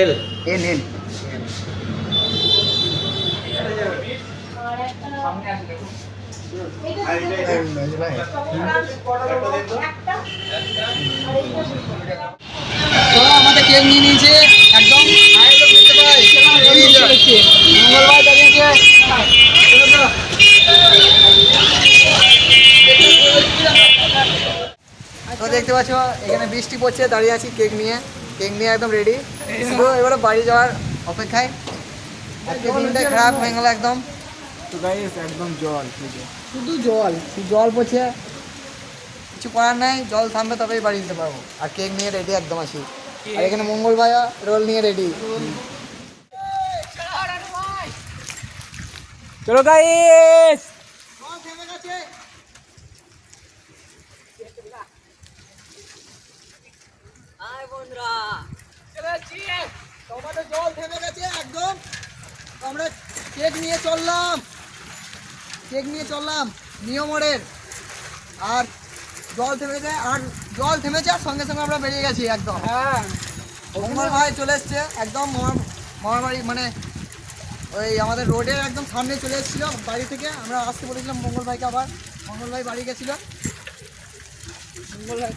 L N N সামনে আসে দেখুন। তো আমাদের কেক নিয়ে নিয়েছে একদম মঙ্গলবার দাঁড়িয়েছে। তো দেখতে পাচ্ছ এখানে বৃষ্টি পড়ছে, দাঁড়িয়ে আছি কেক নিয়ে একদম রেডি। শুধু এবারে বাড়ি যাওয়ার অপেক্ষায়। আজকে দিনটা খারাপ হয়ে গেল একদম। তো গাইস একদম জল, শুধু জল পড়ছে, কিছু করার নাই। জল থামবে তবেই বাড়ি যেতে পারবো। আর কেক নিয়ে রেডি একদম আছি। আর এখানে মঙ্গল ভাইয়া রোল নিয়ে রেডি। চলো গাইস। আমাদের জল থেমে গেছে একদম। আমরা কেক নিয়ে চললাম নিয়ম মোড়ের। আর জল থেমেছে আর সঙ্গে সঙ্গে আমরা বেরিয়ে গেছি একদম। হ্যাঁ, মঙ্গল ভাই চলে এসছে একদম মামার বাড়ি, মানে ওই আমাদের রোডের একদম সামনে চলে এসেছিলো বাড়ি থেকে। আমরা আসতে বলেছিলাম মঙ্গল ভাইকে, আবার মঙ্গল ভাই বাড়ি গেছিলো। মঙ্গল ভাই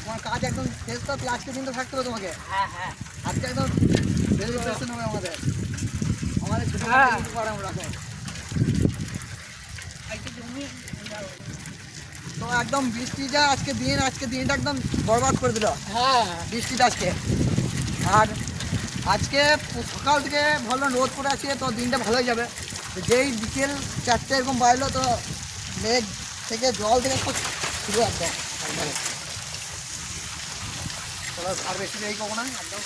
তোমার কাজ একদম শেষ তো, আজকে দিন তো থাকতে হবে তোমাকে। আজকে একদম সেলিব্রেশন হবে আমাদের ছোটো রাখো। তো একদম বৃষ্টি যা আজকে দিনটা একদম বরবাদ করে দিল। বৃষ্টিটা আজকে। আর আজকে সকাল থেকে ভালো রোদ করে আছে, তো দিনটা ভালোই যাবে। যেই বিকেল 4টে এরকম বাড়লো, তো মেঘ থেকে জল থেকে খুব শুরু একদম। চলো আর বেশি দেরি করবো না একদম।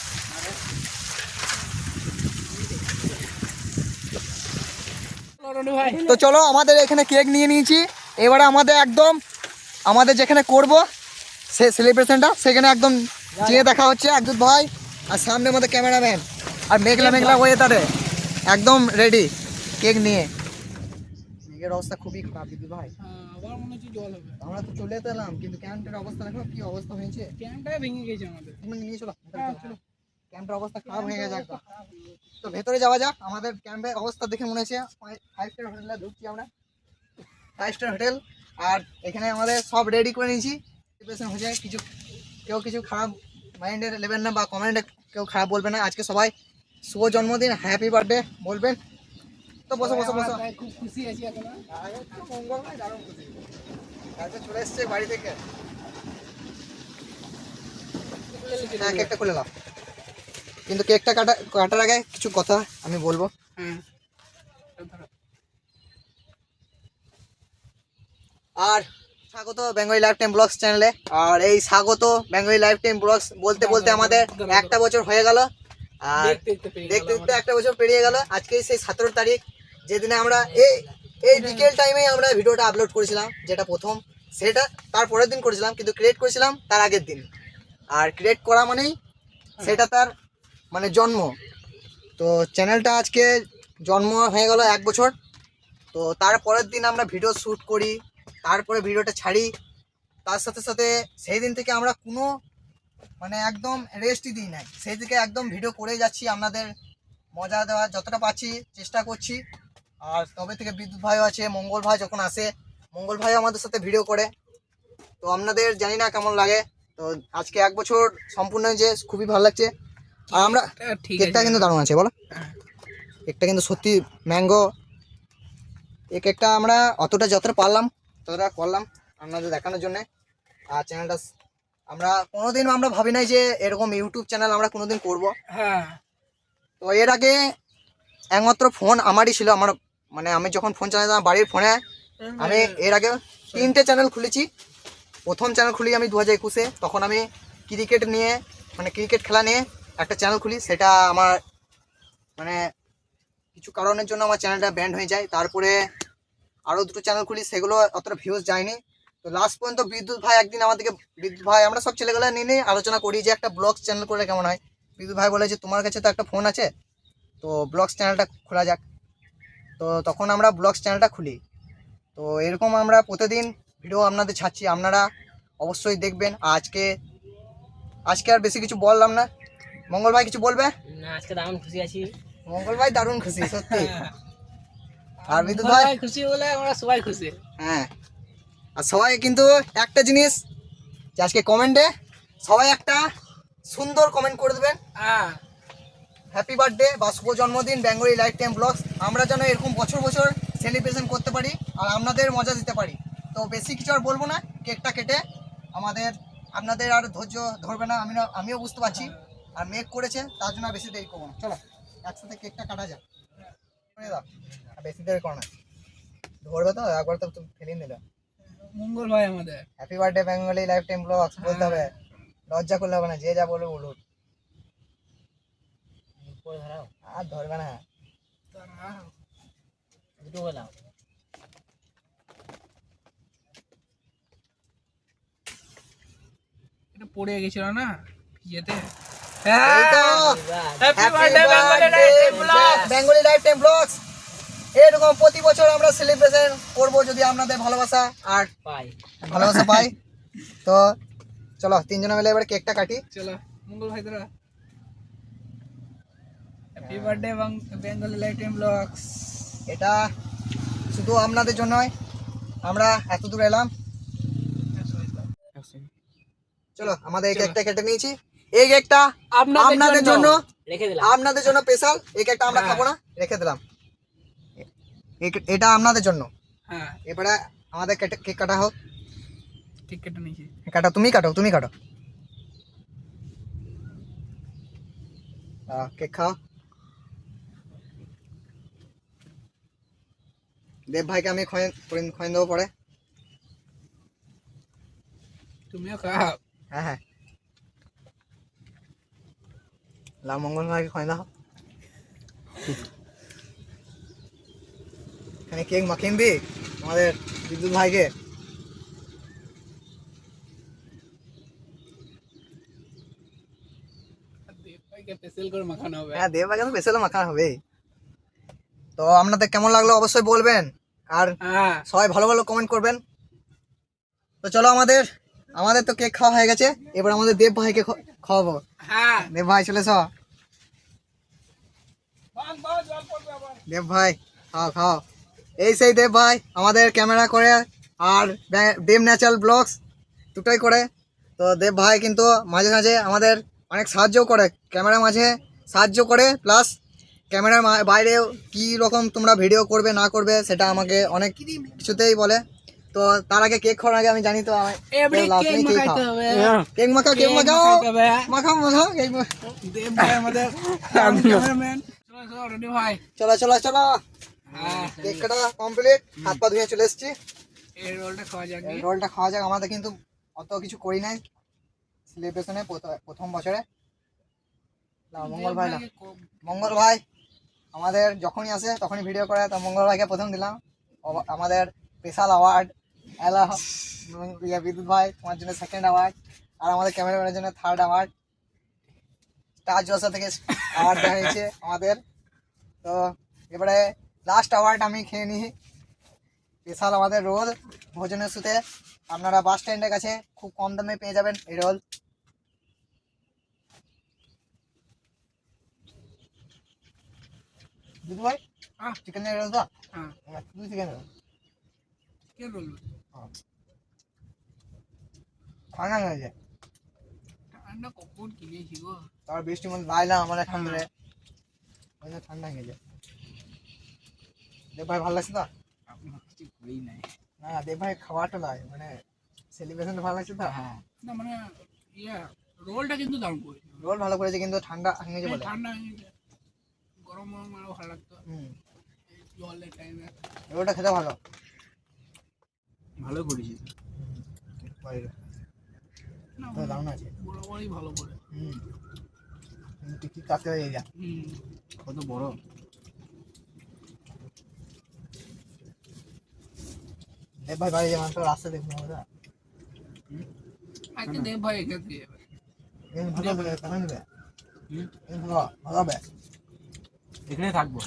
তো চলো আমাদের এখানে কেক নিয়ে নিয়েছি। এবারে আমাদের যেখানে করব সে সেলিব্রেশনটা, সেখানে একদম যেয়ে দেখা হচ্ছে একদম ভাই। আর সামনে আমাদের ক্যামেরাম্যান, আর মেঘলা ওয়েদারে একদম রেডি কেক নিয়ে। মেঘের অবস্থা খুবই খারাপ দিদি ভাই। আবার মনে হচ্ছে জল হবে। আমরা তো চলে যেতে এলাম, কিন্তু ক্যাম্পের অবস্থা দেখো কি অবস্থা হয়েছে। ক্যানটা ভেঙে গেছে আমাদের। তুমি নিয়ে চলো। ক্যাম্পের অবস্থা খারাপ হয়ে গেছে একদম। তো ভেতরে যাওয়া যাক। আমাদের ক্যাম্পের অবস্থা দেখে মনে হচ্ছে 5 স্টার হোটেলে ঢুকছি আমরা। 5 স্টার হোটেল। আর এখানে আমাদের সব রেডি করে নিয়েছি। প্রিপারেশন হয়ে যায়। কেউ কিছু খারাপ মাইন্ডে নেবেন না, বা কমেন্টে কেউ খারাপ বলবে না। আজকে সবাই শুভ জন্মদিন, হ্যাপি বার্থডে বলবেন। তো বসো। খুব খুশি আছি এখন। মঙ্গল ভাই দারুণ খুশি। কালকে চলে এসছে বাড়ি থেকে। হ্যাঁ, কেকটা খুলে নাও। কিন্তু কেকটা কাটার আগে কিছু কথা আমি বলবো। আর স্বাগত বেঙ্গলি লাইফ টাইম ব্লগস চ্যানেলে। আর এই স্বাগত বেঙ্গলি লাইফ টাইম ব্লগস বলতে বলতে আমাদের একটা বছর হয়ে গেল। আর দেখতে একটা বছর পেরিয়ে গেল। আজকে সেই 17 তারিখ, যেদিনে আমরা এই বিকেল টাইমে আমরা ভিডিওটা আপলোড করেছিলাম, যেটা প্রথম। সেটা তার পরের দিন করেছিলাম, কিন্তু ক্রিয়েট করেছিলাম তার আগের দিন। আর ক্রিয়েট করা মানেই সেটা তার মানে জন্ম। তো চ্যানেলটা আজকে জন্ম হয়ে গেল 1 বছর। তো তার পরের দিন আমরা ভিডিও শ্যুট করি, তারপরে ভিডিওটা ছাড়ি। তার সাথে সাথে সেই দিন থেকে আমরা কোনো মানে একদম রেস্টই দিই নাই। সেই দিকে একদম ভিডিও করে যাচ্ছি, আপনাদের মজা দেওয়ার যতটা পাচ্ছি চেষ্টা করছি। আর তবে থেকে বিদ্যুৎ ভাইও আছে, মঙ্গল ভাই যখন আসে, মঙ্গল ভাইও আমাদের সাথে ভিডিও করে। তো আপনাদের জানি না কেমন লাগে। তো আজকে 1 বছর সম্পূর্ণ হয়েছে, খুবই ভালো লাগছে। আর আমরা কেকটা কিন্তু দারুণ আছে বলো। কেকটা কিন্তু সত্যি ম্যাঙ্গো। এই কেকটা আমরা যতটা পারলাম ততটা করলাম আপনাদের দেখানোর জন্য। আর চ্যানেলটা আমরা কোনোদিন ভাবি নাই যে এরকম ইউটিউব চ্যানেল আমরা কোনোদিন করব। তো এর আগে একমাত্র ফোন আমারই ছিল। আমি যখন ফোন চালাতাম বাড়ির ফোনে, আমি এর আগে 3টে চ্যানেল খুলেছি। প্রথম চ্যানেল খুলি আমি 2021-এ। তখন আমি ক্রিকেট খেলা নিয়ে একটা চ্যানেল খুলি। সেটা আমার কিছু কারণের জন্য আমার চ্যানেলটা ব্যান্ড হয়ে যায়। তারপরে আরও 2টো চ্যানেল খুলি, সেগুলো অতটা ভিউজ যায়নি। তো লাস্ট পর্যন্ত বিদ্যুৎ ভাই একদিন বিদ্যুৎ ভাই, আমরা সব ছেলেগুলো নিয়ে আলোচনা করি যে একটা ব্লগ চ্যানেল করলে কেমন হয়। বিদ্যুৎ ভাই বলে যে তোমার কাছে তো একটা ফোন আছে, তো ব্লগস চ্যানেলটা খোলা যাক। তো তখন আমরা ব্লগস চ্যানেলটা খুলি। তো এরকম আমরা প্রতিদিন ভিডিও আপনাদের ছাড়ছি, আপনারা অবশ্যই দেখবেন। আজকে আর বেশি কিছু বললাম না। মঙ্গল ভাই কিছু বলবে? না, আজকে দারুণ খুশি আছি। মঙ্গল ভাই দারুণ খুশি সত্যি। আর বিদ্যুৎ ভাই ভাই? খুশি বলে আমরা সবাই খুশি। হ্যাঁ, আর সবাই কিন্তু একটা জিনিস, যে আজকে কমেন্টে সবাই একটা সুন্দর কমেন্ট করে দেবেন, হ্যাঁ, হ্যাপি বার্থডে বা শুভ জন্মদিন বেঙ্গলি লাইফ টাইম ব্লগস। আমরা যেন এরকম বছর বছর সেলিব্রেশন করতে পারি আর আপনাদের মজা দিতে পারি। তো বেশি কিছু আর বলবো না, কেকটা কেটে আপনাদের আর ধৈর্য ধরবে না, আমিও বুঝতে পারছি। আর মেক করেছে তার জন্য আর বেশি দেরি করবো না, চলো একসাথে কেকটা কাটা যাক। করে দাও, আর বেশি দেরি করো না, ধরবে তো একবার তো তুমি ফেলিয়ে নিলে। মঙ্গল ভাই আমাদের happy birthday Bengali life time blogs বলতে হবে, লজ্জা করলে হবে না, যে যা বলবে বলুন। উপরে ধরাও, আর ধরবে না। দুটো বলাও। এটা পড়ে গেছিল না ইয়েতে। এই তো happy birthday Bengali life time blog. Bengali life time blogs. এরকম প্রতি বছর আমরা সেলিব্রেশন করব যদি আপনাদের ভালোবাসা পাই। তো চলো তিনজনে মিলে এবার কেকটা কাটি। চলো মঙ্গল ভাই তোরা happy birthday Bengali life time blogs. এটা শুধু আপনাদের জন্যই আমরা এত দূর এলাম। চলো আমাদের এই কেকটা কেটে নিয়েছি। এই কেকটা আপনাদের জন্য রেখে দিলাম। আপনাদের জন্য স্পেশাল। এই কেকটা আমরা খাবো না, রেখে দিলাম। এটা আপনাদের জন্য। হ্যাঁ, এবারে আমাদের কেক কাটা হোক। ঠিক কেটে নিয়েছি। কাটো, তুমি কাটো। কেক খাও। দেব ভাইকে আমি খয়েন দেবো পরে। তুমিও খাও। হ্যাঁ, লাল মঙ্গল ভাইকে খয়েন দাও। এখানে কেক মাখিয়ে দি আমাদের বিদ্যুৎ ভাইকে। দেব ভাইকে স্পেশাল করে মাখানো হবে। হ্যাঁ, দেব ভাইকে তো স্পেশাল মাখানো হবে। তো আপনাদের কেমন লাগলো অবশ্যই বলবেন, আর হ্যাঁ, সবাই ভালো ভালো কমেন্ট করবেন। তো চলো আমাদের তো কেক খাওয়া হয়ে গেছে, এবার আমাদের দেব ভাইকে খাওয়াবো। হ্যাঁ, দেব ভাই চলে এসো। দেব ভাই খাও। এই সেই দেব ভাই আমাদের ক্যামেরা করে আর দেব ন্যাচারাল ব্লগস দুটোই করে। তো দেব ভাই কিন্তু মাঝে মাঝে আমাদের অনেক সাহায্য করে, ক্যামেরার মাঝে সাহায্য করে, প্লাস ক্যামেরার বাইরেও কী রকম তোমরা ভিডিও করবে না করবে সেটা আমাকে অনেক কিছুতেই বলে। তো তার আগে কেক খাওয়ার আগে আমি জানি তো কেক মাখাও কেক দেব ভাই আমাদের ক্যামেরাম্যান। চলো রেডি ভাই। চলো কেক কাটা কমপ্লিট, হাত পা ধুয়ে চলে এসেছি। এই রোলটা খাওয়া যাক। রোলটা খাওয়া যাক। আমাদের কিন্তু অত কিছু করি নাই সেলিব্রেশনে প্রথম বছরে। মঙ্গল ভাই আমাদের যখনই আসে তখনই ভিডিও করে, তো মঙ্গল ভাইকে প্রথম দিলাম আমাদের স্পেশাল অ্যাওয়ার্ড। বিদ্যুৎ ভাই তোমার জন্য সেকেন্ড অ্যাওয়ার্ড, আর আমাদের ক্যামেরাম্যানের জন্য থার্ড অ্যাওয়ার্ড। স্টার জলসা থেকে অ্যাওয়ার্ড দেওয়া হয়েছে আমাদের। তো এবারে লাস্ট অ্যাওয়ার্ড আমি খেয়ে নিই। স্পেশাল আমাদের রোল ভোজনের সাথে আপনারা বাস স্ট্যান্ডের কাছে খুব কম দামে পেয়ে যাবেন এই রোল। দিদি ভাই চিকেন রোল তো? হ্যাঁ, চিকেন রোল কে রোল? ঠান্ডা হয়ে যায়। ঠান্ডা কখন কিনেছি গো? তার বৃষ্টি মধ্যে লাইলাম আমাদের ঠান্ডা ঠান্ডা হয়ে যায়। দেব ভাই ভালো লাগছে তো? কিছু করি নাই। না দেব ভাই খাওয়াটা লাগে, মানে সেলিব্রেশনটা ভালো লাগছে তো? হ্যাঁ, না মানে রোলটা কিন্তু দারুণ করেছে। রোল ভালো করেছে কিন্তু ঠান্ডা হয়ে গেছে বলে। ঠান্ডা হয়ে গেছে, গরম আরো ভালো লাগতো। জলের টাইমে রোলটা খেতে ভালো করেছে। দারুণ আছে, বরাবরই ভালো করে। টিকি কাটতে হয়ে যায়। কত বড়। দেব ভাই বাড়ি যাবেন তো রাস্তা দেখবো আমরা। আজকে দেব ভাই এখানে দিয়ে যাবে। ভালো হবে, ভালো হবে। ভালো হবে। এখানে থাকবো।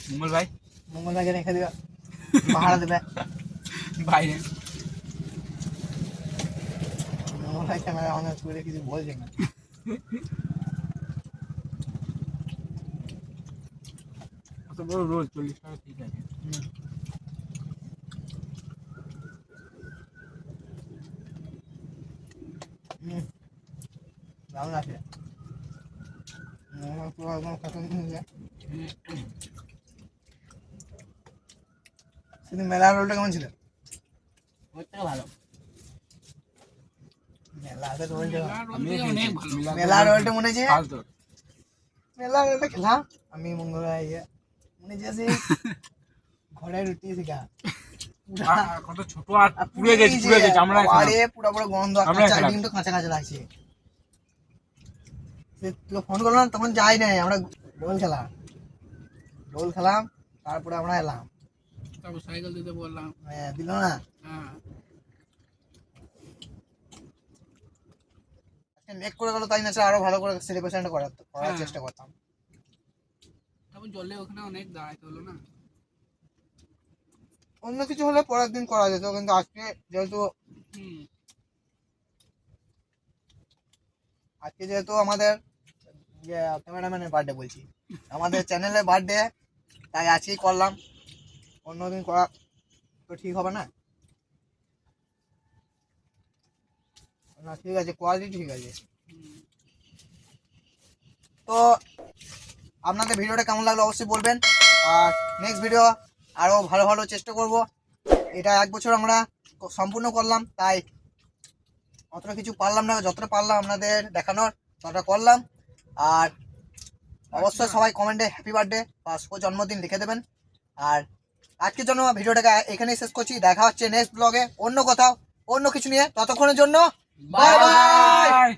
মঙ্গল ভাই মঙ্গল ভাইকে রেখে দিবা, পাহারা দেবে। বাইরে মঙ্গল ভাই ক্যামেরা অন করে কিছু বলছে না। অত বড় রোল 40 টাকা ঠিক আছে। দারুণ আছে। পুরো একদম খাটুন নিয়ে সেদিন মেলার রোলটা কেমন ছিল? ওর থেকে ভালো। মেলাতে রোলটা আমি অনেক ভালো। মেলার রোলটা মনে আছে? ফালতু মেলার রোলটা খেলাম আমি মঙ্গল ভাই মনে আছে ঘরে রুটি শিখা কত ছোট আর পুড়ে গেছে আমরা আরে পুরো পুরো গন্ধ, আমরা কাঁচা খেলাম। ডিম তো কাঁচা কাঁচা লাগছে। তুই ফোন করলাম তখন যাই নাই, আমরা রোল খেলাম তারপরে আমরা এলাম। তারপর সাইকেল দিতে বললাম। হ্যাঁ দিল না। হ্যাঁ মেক করে গেল তাই না, আরো ভালো করে সেলিব্রেশনটা করার হ্যাঁ। চেষ্টা করতাম। তারপর জলে ওখানে অনেক দাঁড়াইতে হলো না। অন্য কিছু হলে পরের দিন করা যেত, কিন্তু আজকে যেহেতু হুম আমাদের ক্যামেরাম্যানের বার্থডে বলছি, আমাদের চ্যানেলের বার্থডে, তাই আজকেই করলাম। অন্যদিন করা তো ঠিক হবে না। না ঠিক আছে, কোয়ালিটি ঠিক আছে। হুম। তো আপনাদের ভিডিওটা কেমন লাগলো অবশ্যই বলবেন। আর নেক্সট ভিডিও আরও ভালো ভালো চেষ্টা করব। এটা 1 বছর আমরা সম্পূর্ণ করলাম, তাই অতটা কিছু পারলাম না, যতটা পারলাম আপনাদের দেখানোর ততটা করলাম। আর অবশ্যই সবাই কমেন্টে হ্যাপি বার্থডে বা শুভ জন্মদিন লিখে দেবেন। আর আজকের জন্য ভিডিওটাকে এখানেই শেষ করছি। দেখা হচ্ছে নেক্সট ব্লগে অন্য কোথাও অন্য কিছু নিয়ে। ততক্ষণের জন্য বাই বাই। বাই।